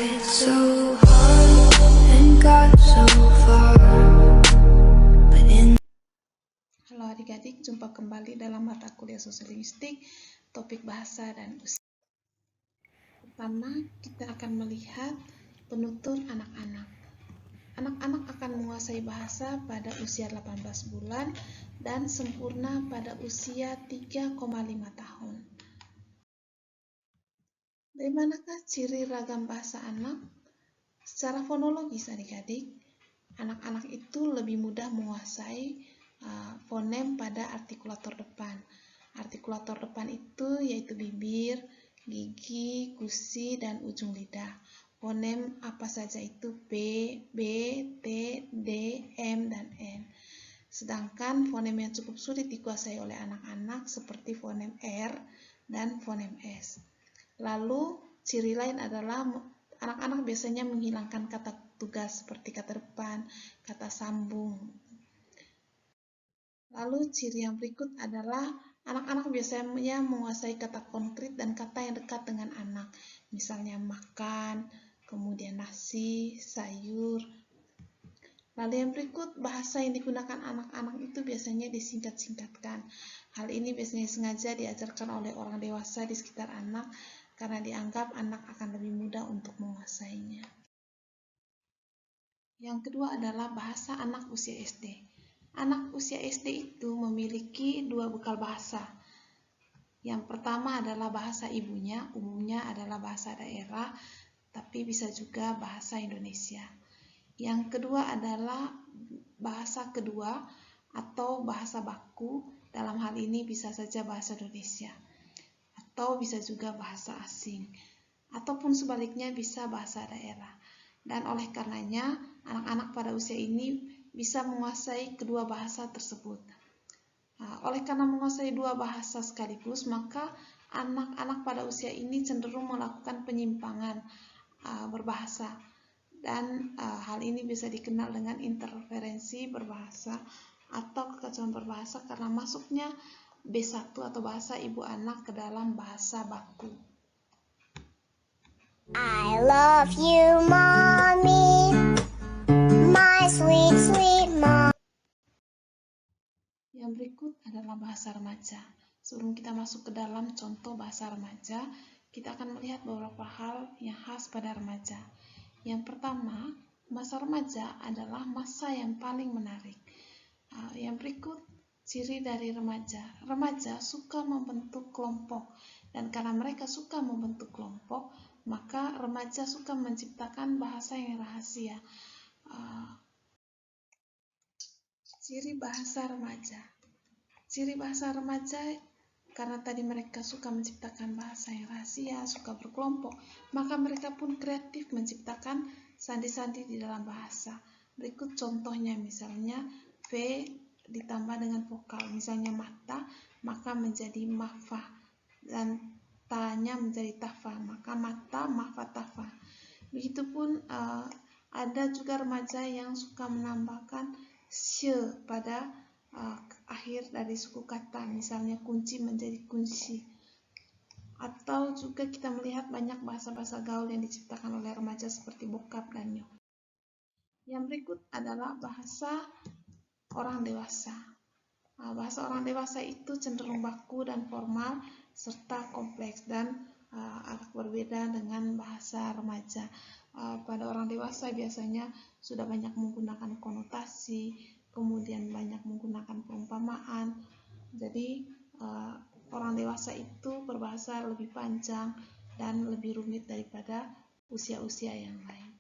tried so hard and got so far, but in Halo adik-adik, jumpa kembali dalam mata kuliah sosiolingvistik, topik bahasa dan usia. Pertama, kita akan melihat penutur anak-anak. Anak-anak akan menguasai bahasa pada usia 18 bulan dan sempurna pada usia 3,5 tahun. Dari manakah ciri ragam bahasa anak? Secara fonologis adik-adik, anak-anak itu lebih mudah menguasai fonem pada artikulator depan. Artikulator depan itu yaitu bibir, gigi, gusi, dan ujung lidah. Fonem apa saja itu? B, T, D, M, dan N. Sedangkan fonem yang cukup sulit dikuasai oleh anak-anak seperti fonem R dan fonem S. Lalu ciri lain adalah anak-anak biasanya menghilangkan kata tugas seperti kata depan, kata sambung. Lalu ciri yang berikut adalah anak-anak biasanya menguasai kata konkret dan kata yang dekat dengan anak. Misalnya makan, kemudian nasi, sayur. Lalu yang berikut, bahasa yang digunakan anak-anak itu biasanya disingkat-singkatkan. Hal ini biasanya sengaja diajarkan oleh orang dewasa di sekitar anak karena dianggap anak akan lebih mudah untuk menguasainya. Yang kedua adalah bahasa anak usia SD. Anak usia SD itu memiliki dua bekal bahasa. Yang pertama adalah bahasa ibunya, umumnya adalah bahasa daerah, tapi bisa juga bahasa Indonesia. Yang kedua adalah bahasa kedua atau bahasa baku, dalam hal ini bisa saja bahasa Indonesia, atau bisa juga bahasa asing, ataupun sebaliknya bisa bahasa daerah. Dan oleh karenanya, anak-anak pada usia ini bisa menguasai kedua bahasa tersebut. Oleh karena menguasai dua bahasa sekaligus, maka anak-anak pada usia ini cenderung melakukan penyimpangan berbahasa. Dan hal ini bisa dikenal dengan interferensi berbahasa atau kekacauan berbahasa karena masuknya B1 atau bahasa ibu anak ke dalam bahasa baku. I love you, Mommy, my sweet, sweet mom. Yang berikut adalah bahasa remaja. Sebelum kita masuk ke dalam contoh bahasa remaja, kita akan melihat beberapa hal yang khas pada remaja. Yang pertama, masa remaja adalah masa yang paling menarik. Yang berikut, ciri dari remaja. Remaja suka membentuk kelompok, dan karena mereka suka membentuk kelompok, maka remaja suka menciptakan bahasa yang rahasia. Ciri bahasa remaja. Ciri bahasa remaja, karena tadi mereka suka menciptakan bahasa yang rahasia, suka berkelompok, maka mereka pun kreatif menciptakan sandi-sandi di dalam bahasa. Berikut contohnya, misalnya V ditambah dengan vokal, misalnya mata, maka menjadi mafa, dan tanya menjadi tafa, maka mata, mafa, tafa. Begitupun ada juga remaja yang suka menambahkan sye pada akhir dari suku kata, misalnya kunci menjadi kunci. Atau juga kita melihat banyak bahasa-bahasa gaul yang diciptakan oleh remaja seperti bokap dan nyok. Yang berikut adalah bahasa orang dewasa. Bahasa orang dewasa itu cenderung baku dan formal serta kompleks dan agak berbeda dengan bahasa remaja. Pada orang dewasa biasanya sudah banyak menggunakan konotasi, kemudian banyak menggunakan perumpamaan. Jadi orang dewasa itu berbahasa lebih panjang dan lebih rumit daripada usia-usia yang lain.